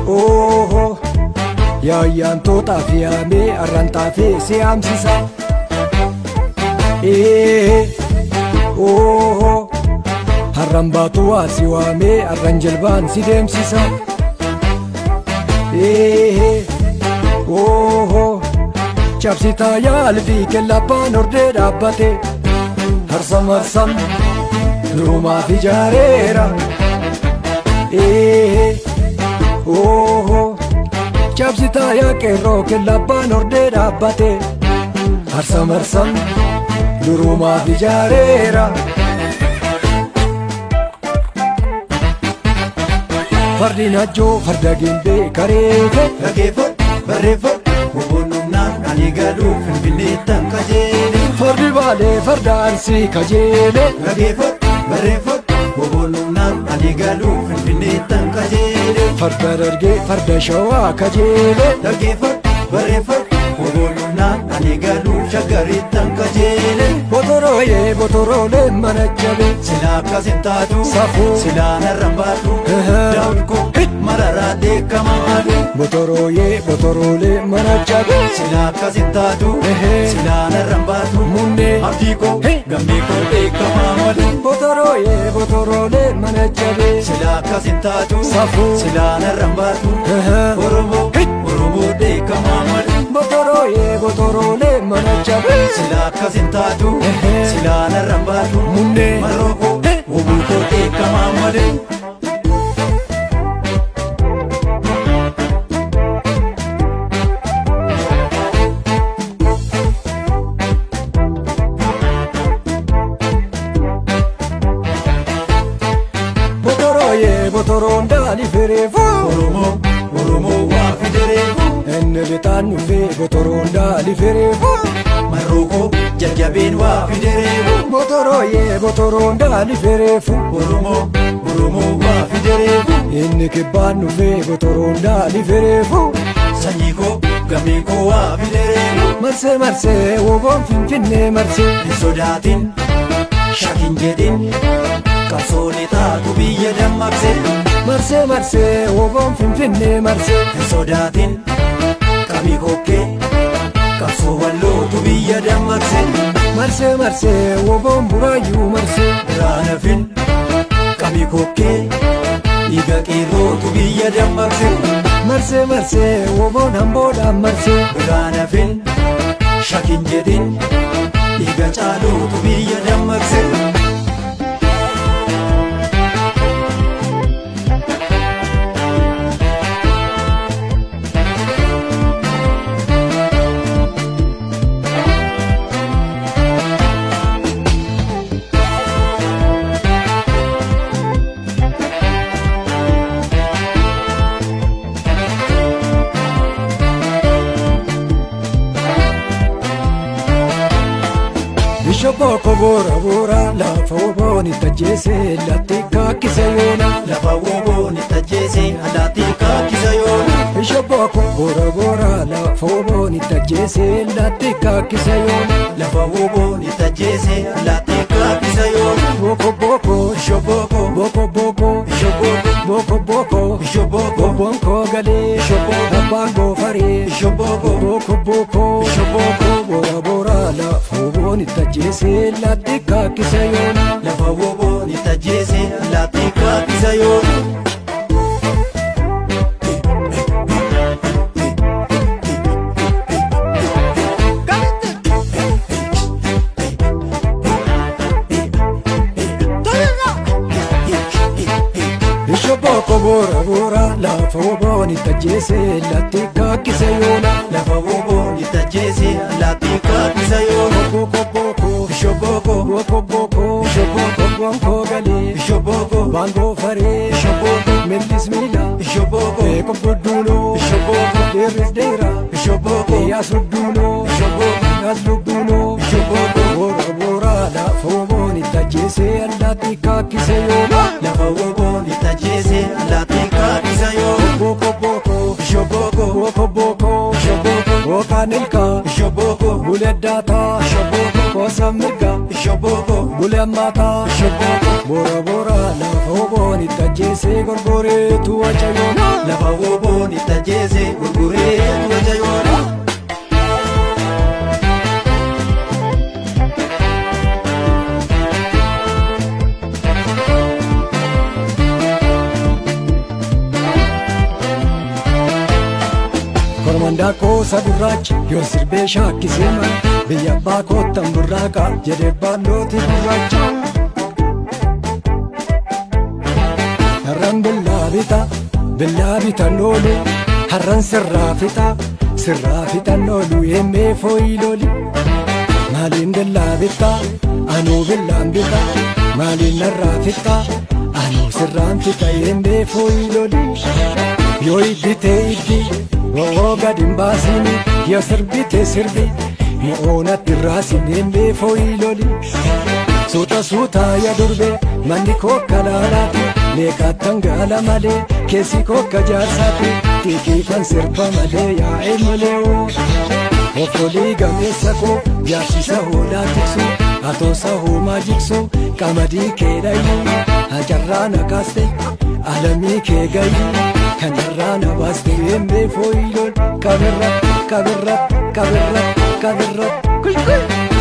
Oh, yaayyaan tootaa fi haamee arrantaa fi si haamsisa. Oh, harran baatu waa si waamee arran jalbaan si deemsisa. Oh, cabsitaa yaalfi kellabbaan hordee dhaabbate harsam harsam durumaaf ijaareera. Oh, cabsitaa yaa qeerroo kellabbaan hordee dhaabbate harsam harsam durumaaf ijaareera. Fardi najjoo farda gimbee kareefe dhageeffadhu barreeffadhu bobbonnumnaan ani galuu finfinneettan kajeele. Fardi baalee farda arsii kajeele dhageeffadhu barreeffadhu bobbonnumnaan ani galuu finfinneettan kajeele. Farda dargee farda shawaa kajeele dhageeffadhu barreeffadhu bobbonnumnaan ani galuu shaggarittan kajeele. Botorooyee botoroolee mana jabe silaa akkas hin taatu safuu silaa narran baatu daawwikoo mararaa deekkamaa malu. Botorooyee botoroolee mana jabe silaa akkas hin taatu silaa narran baatu munnee abdii koo gammee koo deekkamaa malu. Botorooyee botoroolee mana jabe silaa akkas hin taatu safuu silaa narran baatu oromoo deekkamaa malu. Botorooyee botoroolee mana jabe silaa akkas hin taatu silaa narran baatu munnee marroo koo obuu koo deekkamaa malu. Botorooyee botoroon daali fereefu Oromoo waa fidereefu enne betaan dhufee botoroon daali fereefu marroo koo jajjabeen waa fidereefu. Botorooyee botoroon daali fereefu Oromoo waa fidereefu inni kibbaan dhufee botoroon daali fereefu sanyii koo gammee koo waa fidereefu. marsee marsee woboon finfinnee marsee Hin sodaatin shakin jedhin qabsoolee taatu biyya dammaqse. marsee marsee woboon finfinnee marsee Hin sodaatin qabii kokkee qabsoo wallootu biyya dammaqse. marsee marsee woboon buraayyuu marsee Biraan hafin qabii kokkee dhiiga qeerrootu biyya dammaqse. marsee marsee woboon hamboodhaan marsee Biraan hafin shakin jedhin dhiiga caalootu biyya dammaqse. Bishopoko bora bora lafa woboon itti ajjeesee laatti kaakkisa yoona. Lafa woboon itti ajjeesee laatti kaakkisa yoona. Bishopoko bora bora lafa woboon itti ajjeesee laatti kaakkisa yoona. Lafa woboon itti ajjeesee laatti kaakkisa yoona. Boko boko Bishopoko boko boko Bishopoko boko boko Bishopoko woboon koo galee Bishopoko abbaan goofaree Bishopoko boko boko Bishopoko bora bora lafa woboon itti ajjeesee laatti kaakkisa yoona. lafa woboon itti ajjeesee laatti kaakkisa yoona. Bishopoko bora bora lafa woboon itti ajjeesee laatti kaakkisa yoona. Lafa woboon itti ajjeesee laatti kaakkisa yoona. Boko boko Bishopoko boko boko Bishopoko woboon koo galee Bishopoko abbaan goofaree Bishopoko millis miila Bishopoko beekum gudduunoo Bishopoko dheerris dheeraa Bishopoko asudduno asudduno bora bora lafa woboon itti ajjeese allaatti kaakkise yoo lafa woboon itti ajjeese allaatti kaakkise yoo boko boko shoboko boko boko shoboko bokaan ilkaa shoboko bulee daataa shoboko koosa mirga shoboko bulee ammaataa shoboko bora bora lafa woboon itti ajjeese gorgoreetu wacayoon lafa woboon itti ajjeese gorgoreetu wacayoon. Kormanda koosa gurraacha yoo sirbee shaakkisee mara biyya abbaa koottan burraaqa jedhee baallooti gurraacha. Har'aan billaa bitan oolu har'aan sirraa fixan oolu eemmee fooyi loli. Maaliin billaa bitaa anuu billaan bita maaliin narraa fixa anuu sirraan fixa eemmee fooyi loli. Yoo idditee iddi oo gadin baasini yoo sirbite sirbi mo'oonatti raasin eemmee fooyi loli. Suuta ya durbe manni kokka laalaati meeqaattan gaala malee keessi kokka jaarsaati xixiifan sirba malee yaa'e malee'oo. Offolii gameessa koo jaarsisa hoolaa tiksu atoosa hoomaa jiksu qamadii kee dhayyuu hajarraa na kaaste alamii kee gayyuu kanarraa na baaste eemmee fooyi lol kabirra kulkul.